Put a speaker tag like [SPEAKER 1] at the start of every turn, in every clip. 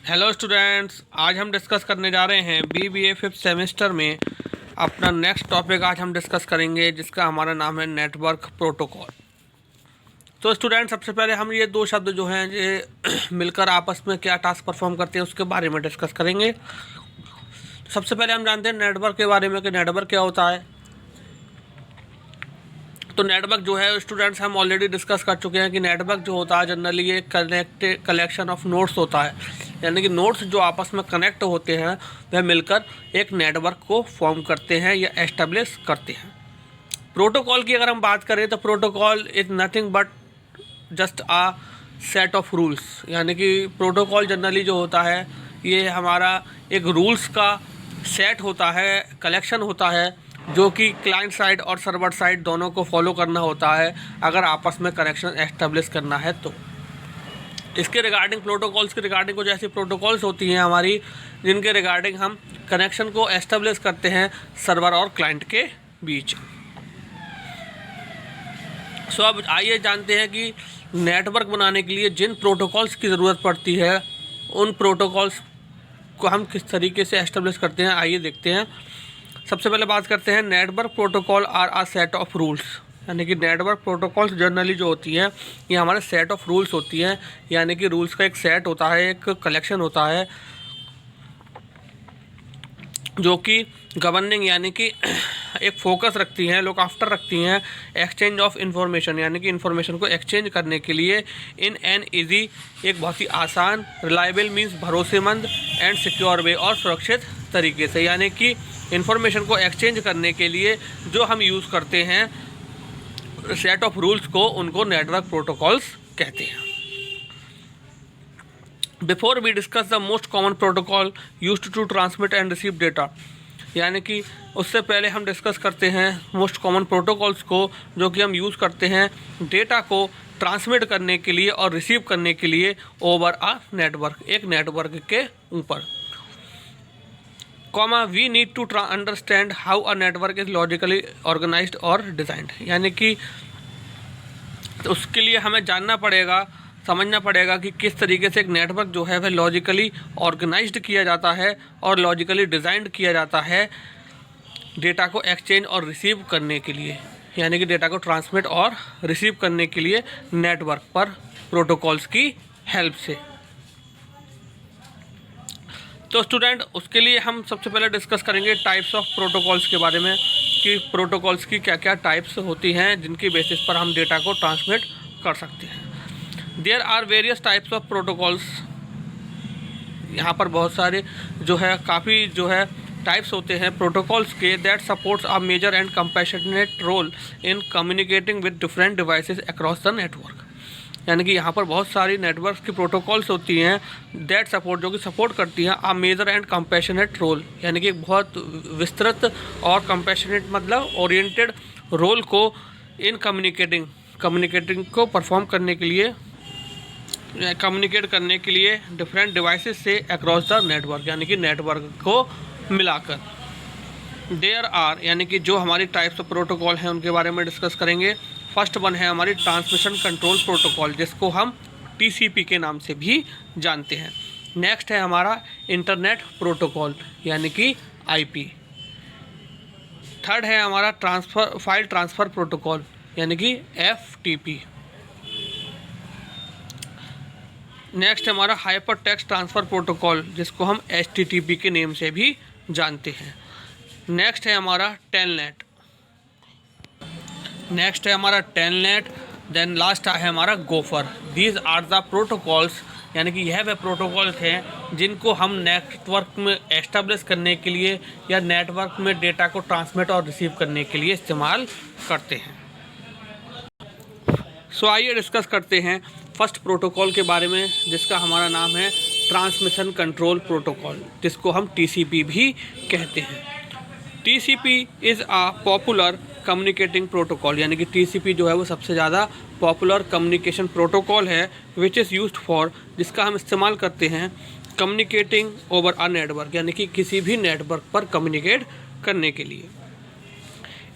[SPEAKER 1] Hello students, आज हम discuss करने जा रहे हैं BBA फिफ्थ सेमेस्टर में अपना नेक्स्ट टॉपिक आज हम डिस्कस करेंगे जिसका हमारा नाम है नेटवर्क प्रोटोकॉल। तो स्टूडेंट, सबसे पहले हम ये दो शब्द जो हैं ये मिलकर आपस में क्या टास्क परफॉर्म करते हैं उसके बारे में डिस्कस करेंगे। सबसे पहले हम जानते हैं नेटवर्क के बारे में कि नेटवर्क क्या होता है। तो नेटवर्क जो है स्टूडेंट्स हम ऑलरेडी डिस्कस कर चुके हैं कि नेटवर्क जो होता है जनरली ये कलेक्शन ऑफ नोड्स होता है, यानी कि नोड्स जो आपस में कनेक्ट होते हैं वह मिलकर एक नेटवर्क को फॉर्म करते हैं या एस्टेब्लिश करते हैं। प्रोटोकॉल की अगर हम बात करें तो protocol is nothing but just a set of rules, यानी कि प्रोटोकॉल जनरली जो होता है ये हमारा एक रूल्स का सेट होता है, कलेक्शन होता है जो कि क्लाइंट साइड और सर्वर साइड दोनों को फॉलो करना होता है अगर आपस में कनेक्शन एस्टेब्लिश करना है। तो इसके रिगार्डिंग प्रोटोकॉल्स के रिगार्डिंग कुछ ऐसी प्रोटोकॉल्स होती हैं हमारी जिनके रिगार्डिंग हम कनेक्शन को एस्टेब्लिश करते हैं सर्वर और क्लाइंट के बीच। सो अब आइए जानते हैं कि नेटवर्क बनाने के लिए जिन प्रोटोकॉल्स की ज़रूरत पड़ती है उन प्रोटोकॉल्स को हम किस तरीके से एस्टेब्लिश करते हैं, आइए देखते हैं। सबसे पहले बात करते हैं network protocol are a set of rules, यानी कि नेटवर्क प्रोटोकॉल्स जनरली जो होती हैं ये हमारे सेट ऑफ रूल्स होती हैं, यानी कि रूल्स का एक सेट होता है, एक कलेक्शन होता है जो कि गवर्निंग यानी कि एक फोकस रखती हैं, लुक आफ्टर रखती हैं एक्सचेंज ऑफ इंफॉर्मेशन, यानी कि इंफॉर्मेशन को एक्सचेंज करने के लिए इन एन ईजी, एक बहुत ही आसान, रिलायबल मीन्स भरोसेमंद एंड सिक्योर वे और सुरक्षित तरीके से, यानी कि इंफॉर्मेशन को एक्सचेंज करने के लिए जो हम यूज़ करते हैं सेट ऑफ रूल्स को, उनको नेटवर्क प्रोटोकॉल्स कहते हैं। Before we discuss the most common protocol used to transmit and receive data, यानी कि उससे पहले हम डिस्कस करते हैं मोस्ट कॉमन प्रोटोकॉल्स को जो कि हम यूज़ करते हैं डेटा को ट्रांसमिट करने के लिए और रिसीव करने के लिए ओवर अ नेटवर्क, एक नेटवर्क के ऊपर। Comma we need to understand how a network is logically organised और डिज़ाइंड, यानी कि तो उसके लिए हमें जानना पड़ेगा, समझना पड़ेगा कि किस तरीके से एक नेटवर्क जो है वह लॉजिकली ऑर्गेनाइज्ड किया जाता है और लॉजिकली डिज़ाइंड किया जाता है डेटा को एक्सचेंज और रिसीव करने के लिए, यानी कि डेटा को ट्रांसमिट और रिसीव करने के लिए नेटवर्क पर प्रोटोकॉल्स की हेल्प से। तो स्टूडेंट, उसके लिए हम सबसे पहले डिस्कस करेंगे टाइप्स ऑफ प्रोटोकॉल्स के बारे में कि प्रोटोकॉल्स की क्या क्या टाइप्स होती हैं जिनकी बेसिस पर हम डेटा को ट्रांसमिट कर सकते हैं। There are various types of protocols, यहाँ पर बहुत सारे जो है काफ़ी जो है टाइप्स होते हैं प्रोटोकॉल्स के that supports a major and compassionate role in communicating with different devices across the network, यानी कि यहाँ पर बहुत सारी नेटवर्क की प्रोटोकॉल्स होती हैं दैट सपोर्ट, जो कि सपोर्ट करती हैं a major and compassionate role, यानी कि बहुत विस्तृत और कंपैशनेट मतलब ओरिएंटेड रोल को इन कम्युनिकेटिंग को परफॉर्म करने के लिए, कम्युनिकेट करने के लिए डिफरेंट डिवाइसेस से अक्रॉस द नेटवर्क, यानी कि नेटवर्क को मिलाकर। देयर आर, यानी कि जो हमारी टाइप्स ऑफ प्रोटोकॉल हैं उनके बारे में डिस्कस करेंगे। फर्स्ट वन है हमारी ट्रांसमिशन कंट्रोल प्रोटोकॉल, जिसको हम TCP के नाम से भी जानते हैं। नेक्स्ट है हमारा इंटरनेट प्रोटोकॉल, यानी कि IP। थर्ड है हमारा फाइल ट्रांसफ़र प्रोटोकॉल, यानी कि FTP। नेक्स्ट हमारा हाइपर टेक्स्ट ट्रांसफ़र प्रोटोकॉल, जिसको हम HTTP के नेम से भी जानते हैं। नेक्स्ट है हमारा टेलनेट, देन लास्ट है हमारा Gopher. These are the protocols, यानी कि यह वे प्रोटोकॉल्स हैं जिनको हम नेटवर्क में एस्टेब्लिश करने के लिए या नेटवर्क में डेटा को ट्रांसमिट और रिसीव करने के लिए इस्तेमाल करते हैं। सो आइए डिस्कस करते हैं फर्स्ट प्रोटोकॉल के बारे में, जिसका हमारा नाम है ट्रांसमिशन कंट्रोल प्रोटोकॉल, जिसको हम TCP भी कहते हैं। TCP is a popular communicating protocol, यानी कि TCP जो है वो सबसे ज़्यादा पॉपुलर कम्युनिकेशन प्रोटोकॉल है विच इज़ यूज्ड फॉर, जिसका हम इस्तेमाल करते हैं कम्युनिकेटिंग ओवर अ नेटवर्क, यानी कि किसी भी नेटवर्क पर कम्युनिकेट करने के लिए।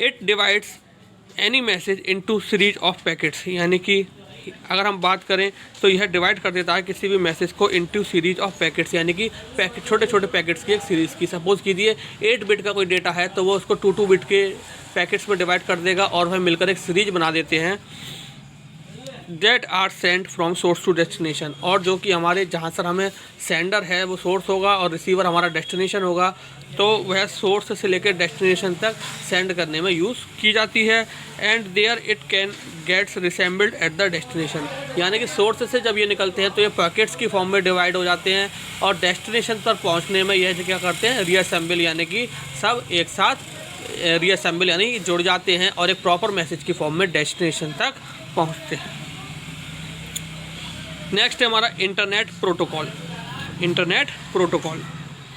[SPEAKER 1] It divides any message into series of packets, यानी कि अगर हम बात करें तो यह डिवाइड कर देता है किसी भी मैसेज को इनटू सीरीज ऑफ पैकेट्स, यानी कि पैकेट छोटे छोटे पैकेट्स की एक सीरीज़ की। सपोज कीजिए 8 बिट का कोई डेटा है तो वो उसको 2 बिट के पैकेट्स में डिवाइड कर देगा और वह मिलकर एक सीरीज बना देते हैं that are send from source to destination. और जो कि हमारे जहाँ सर हमें सेंडर है वो सोर्स होगा और रिसीवर हमारा डेस्टिनेशन होगा, तो वह सोर्स से लेकर डेस्टिनेशन तक सेंड करने में यूज़ की जाती है। And there it can gets resembled at the destination, यानी कि सोर्स से जब ये निकलते हैं तो ये पैकेट्स की फॉर्म में डिवाइड हो जाते हैं और डेस्टिनेशन पर पहुँचने में यह क्या करते हैं, रीअसेंबल, यानी कि सब एक साथ रीअसेंबल यानी जुड़ जाते हैं और एक प्रॉपर मैसेज की फॉर्म में डेस्टिनेशन तक पहुँचते हैं। नेक्स्ट है हमारा internet protocol. Internet protocol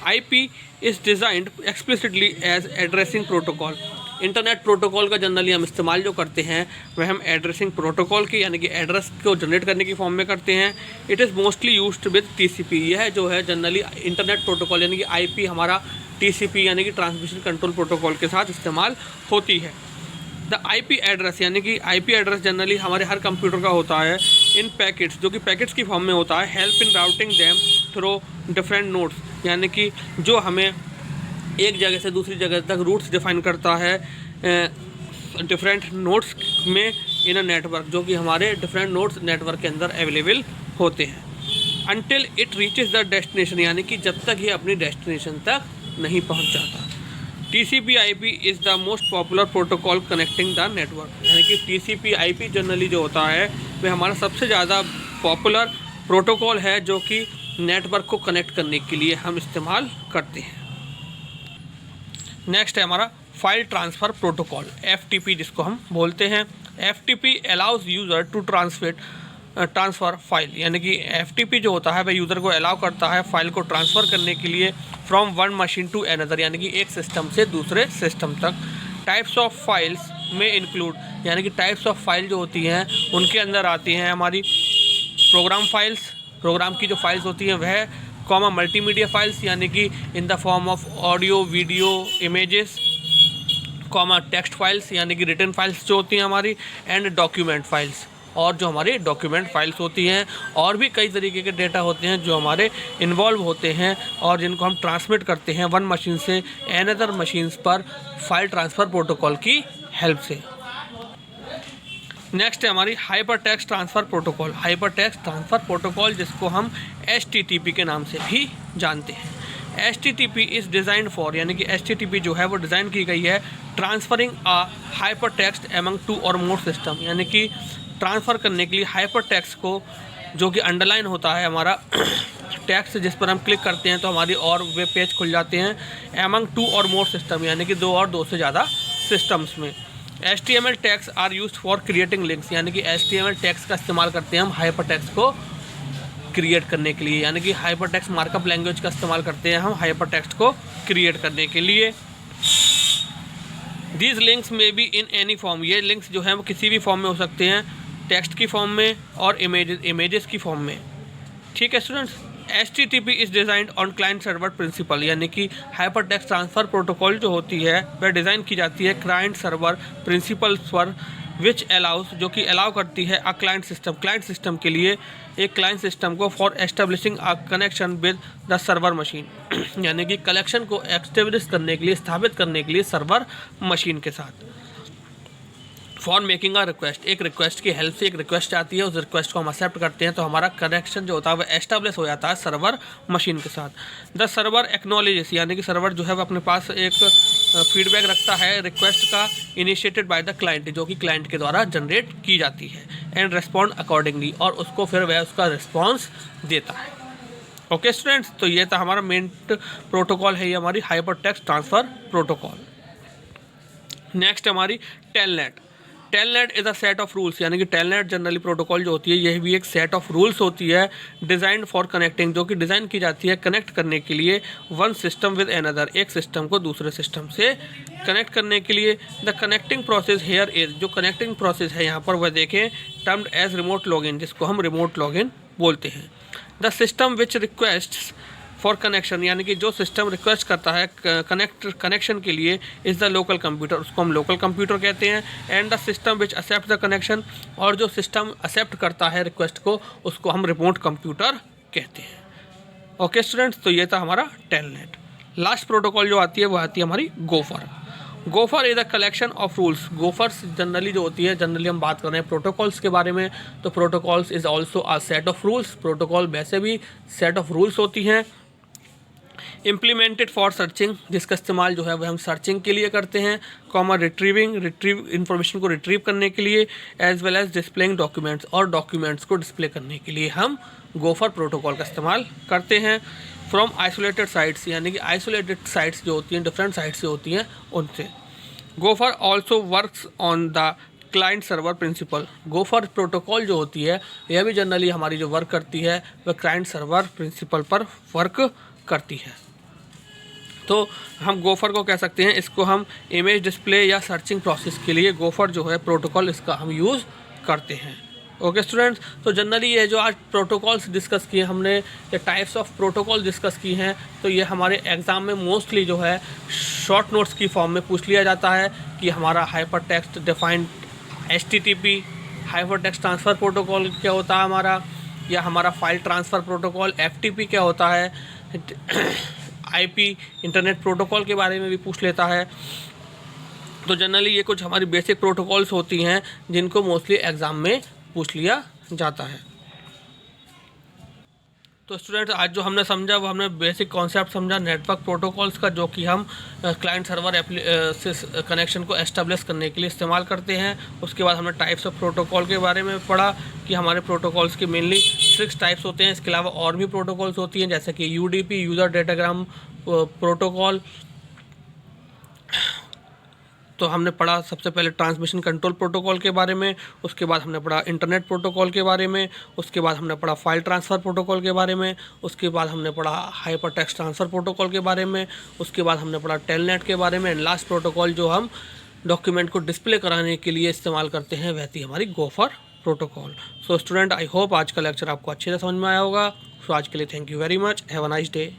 [SPEAKER 1] IP is designed explicitly as addressing protocol. Internet protocol का जनरली हम इस्तेमाल जो करते हैं वह हम एड्रेसिंग प्रोटोकॉल की यानी कि एड्रेस को जनरेट करने की फॉर्म में करते हैं। It is mostly used with TCP। यह जो है जनरली इंटरनेट प्रोटोकॉल यानी कि IP हमारा TCP यानी कि ट्रांसमिशन कंट्रोल प्रोटोकॉल के साथ इस्तेमाल होती है। द IP एड्रेस यानी कि IP एड्रेस जनरली हमारे हर कंप्यूटर का होता है इन पैकेट्स, जो कि पैकेट्स की फॉर्म में होता है। Help in routing them through different nodes, यानी कि जो हमें एक जगह से दूसरी जगह तक रूट्स डिफाइन करता है डिफरेंट नोड्स में इन अ नेटवर्क, जो कि हमारे डिफरेंट नोड्स नेटवर्क के अंदर अवेलेबल होते हैं। Until it reaches the destination, यानी कि जब तक ये अपनी डेस्टिनेशन तक नहीं पहुंच जाता। TCP/IP is the most popular protocol connecting the network, यानी कि TCP/IP जनरली जो होता है वह हमारा सबसे ज़्यादा पॉपुलर प्रोटोकॉल है जो कि नेटवर्क को कनेक्ट करने के लिए हम इस्तेमाल करते हैं। नेक्स्ट है हमारा फाइल ट्रांसफ़र प्रोटोकॉल, FTP जिसको हम बोलते हैं। FTP allows user to transfer file, यानी कि FTP जो होता है वह यूज़र को अलाउ करता है फाइल को ट्रांसफ़र करने के लिए from one machine to another, यानी कि एक सिस्टम से दूसरे सिस्टम तक। टाइप्स ऑफ फाइल्स में इंक्लूड, यानी कि टाइप्स ऑफ फाइल जो होती हैं उनके अंदर आती हैं हमारी प्रोग्राम फाइल्स, प्रोग्राम की जो फाइल्स होती हैं वह, कॉमा मल्टीमीडिया फाइल्स यानी कि in the form of audio video images, comma text files यानी कि रिटन फाइल्स जो होती हैं हमारी, एंड डॉक्यूमेंट फाइल्स, और जो हमारी डॉक्यूमेंट फाइल्स होती हैं। और भी कई तरीके के डेटा होते हैं जो हमारे इन्वॉल्व होते हैं और जिनको हम ट्रांसमिट करते हैं वन मशीन से अनदर मशीन्स पर फाइल ट्रांसफ़र प्रोटोकॉल की हेल्प से। नेक्स्ट है हमारी hyper text transfer protocol. Hyper text transfer protocol जिसको हम HTTP के नाम से भी जानते हैं। HTTP इज़ डिज़ाइंड फॉर, यानी कि HTTP जो है वो डिज़ाइन की गई है transferring a hyper text among 2 और मोर सिस्टम, यानी कि ट्रांसफ़र करने के लिए हाइपर टेक्स्ट को, जो कि अंडरलाइन होता है हमारा टेक्स्ट जिस पर हम क्लिक करते हैं तो हमारी और वेब पेज खुल जाते हैं, एमंग 2 और मोर सिस्टम यानी कि 2 और 2 से ज़्यादा सिस्टम्स में। HTML tags are used for creating links, यानी कि HTML टैग्स का इस्तेमाल करते हैं हम हाइपर टेक्स्ट को क्रिएट करने के लिए, यानी कि हाइपर टेक्स्ट मार्कअप लैंग्वेज का इस्तेमाल करते हैं हम हाइपर टेक्स्ट को क्रिएट करने के लिए। दीज लिंक्स में बी इन एनी फॉर्म, ये लिंक्स जो हैं वो किसी भी फॉर्म में हो सकते हैं, टेक्स्ट की फॉर्म में और इमेजेस की फॉर्म में। ठीक है students, HTTP is designed on client server principle, यानी कि हाइपर टेक्स्ट ट्रांसफ़र प्रोटोकॉल जो होती है वह डिज़ाइन की जाती है क्लाइंट सर्वर प्रिंसिपल्स पर, विच अलाउज, जो कि अलाउ करती है अ क्लाइंट सिस्टम के लिए एक क्लाइंट सिस्टम को for establishing a connection with the server machine, यानी कि कलेक्शन को एस्टेब्लिश करने के लिए, स्थापित करने के लिए सर्वर मशीन के साथ। फॉर मेकिंग अ रिक्वेस्ट, एक रिक्वेस्ट की हेल्प से एक रिक्वेस्ट आती है, उस रिक्वेस्ट को हम एक्सेप्ट करते हैं तो हमारा कनेक्शन जो होता है वह एस्टेब्लिश हो जाता है सर्वर मशीन के साथ। द सर्वर एक्नॉलेजेस, यानी कि सर्वर जो है वह अपने पास एक फीडबैक रखता है रिक्वेस्ट का इनिशिएटेड बाय द क्लाइंट, जो कि क्लाइंट के द्वारा जनरेट की जाती है, एंड रेस्पॉन्ड अकॉर्डिंगली, और उसको फिर वह उसका रिस्पॉन्स देता है। ओके स्टूडेंट्स, तो ये था हमारा मेन प्रोटोकॉल है, ये हमारी hyper text transfer protocol. Next हमारी telnet. Telnet is a set of rules, यानी कि टेलनेट जनरली प्रोटोकॉल जो होती है यह भी एक सेट ऑफ रूल्स होती है डिज़ाइन फॉर कनेक्टिंग, जो कि डिज़ाइन की जाती है कनेक्ट करने के लिए वन सिस्टम विद अनदर, एक सिस्टम को दूसरे सिस्टम से कनेक्ट करने के लिए। The connecting process here is, जो कनेक्टिंग प्रोसेस है यहाँ पर वह देखें टर्म्ड एज रिमोट लॉगिन, जिसको हम रिमोट लॉगिन बोलते हैं। The system which requests for connection, यानी कि जो सिस्टम रिक्वेस्ट करता है कनेक्शन के लिए इज़ द लोकल कंप्यूटर, उसको हम लोकल कंप्यूटर कहते हैं। And the system which accept the connection, और जो सिस्टम एक्सेप्ट करता है रिक्वेस्ट को उसको हम रिमोट कंप्यूटर कहते हैं। ओके स्टूडेंट्स, तो ये था हमारा टेलनेट। लास्ट प्रोटोकॉल जो आती है वो आती है हमारी gopher. Gopher is a collection of rules. Gophers generally जो होती है, जनरली हम बात कर रहे हैं प्रोटोकॉल्स के बारे में, तो protocols is also a set of rules. Protocol वैसे भी सेट ऑफ रूल्स होती हैं। इम्प्लीमेंटेड फॉर सर्चिंग, जिसका इस्तेमाल जो है वह हम सर्चिंग के लिए करते हैं, कॉमा रिट्रीव इन्फॉर्मेशन को रिट्रीव करने के लिए, as well as displaying documents, और डॉक्यूमेंट्स को डिस्प्ले करने के लिए हम गोफर प्रोटोकॉल का इस्तेमाल करते हैं। फ्रॉम आइसोलेटेड साइट्स, यानी कि आइसोलेटेड साइट्स जो होती हैं डिफरेंट साइट्स से होती हैं उनसे। Gopher also works on the client server principle. Gopher protocol जो होती है यह भी जनरली हमारी जो वर्क करती है वह क्लाइंट सर्वर प्रिंसिपल पर वर्क करती है। तो हम गोफर को कह सकते हैं, इसको हम इमेज डिस्प्ले या सर्चिंग प्रोसेस के लिए गोफर जो है प्रोटोकॉल इसका हम यूज़ करते हैं। ओके स्टूडेंट्स, तो जनरली ये जो आज प्रोटोकॉल्स डिस्कस किए हमने, ये टाइप्स ऑफ प्रोटोकॉल डिस्कस की हैं, तो ये हमारे एग्ज़ाम में मोस्टली जो है शॉर्ट नोट्स की फॉर्म में पूछ लिया जाता है कि हमारा hyper text defined HTTP hyper text transfer protocol क्या होता है हमारा, या हमारा फाइल ट्रांसफ़र प्रोटोकॉल FTP क्या होता है, IP इंटरनेट प्रोटोकॉल के बारे में भी पूछ लेता है। तो जनरली ये कुछ हमारी बेसिक प्रोटोकॉल्स होती हैं जिनको मोस्टली एग्ज़ाम में पूछ लिया जाता है। तो स्टूडेंट्स, आज जो हमने समझा वो हमने बेसिक कॉन्सेप्ट समझा नेटवर्क प्रोटोकॉल्स का, जो कि हम क्लाइंट सर्वर से कनेक्शन को एस्टेब्लिश करने के लिए इस्तेमाल करते हैं। उसके बाद हमने टाइप्स ऑफ प्रोटोकॉल के बारे में पढ़ा कि हमारे प्रोटोकॉल्स के मेनली 6 टाइप्स होते हैं। इसके अलावा और भी प्रोटोकॉल्स होती हैं जैसे कि UDP यूज़र डेटाग्राम प्रोटोकॉल। तो हमने पढ़ा सबसे पहले ट्रांसमिशन कंट्रोल प्रोटोकॉल के बारे में, उसके बाद हमने पढ़ा इंटरनेट प्रोटोकॉल के बारे में, उसके बाद हमने पढ़ा फाइल ट्रांसफ़र प्रोटोकॉल के बारे में, उसके बाद हमने पढ़ा हाइपर टेक्स्ट ट्रांसफ़र प्रोटोकॉल के बारे में, उसके बाद हमने पढ़ा टेलनेट के बारे में। एंड लास्ट प्रोटोकॉल जो हम डॉक्यूमेंट को डिस्प्ले कराने के लिए इस्तेमाल करते हैं वह थी हमारी Gopher protocol. So student, I hope आज का लेक्चर आपको अच्छे से समझ में आया होगा। सो आज के लिए thank you very much, have a nice day.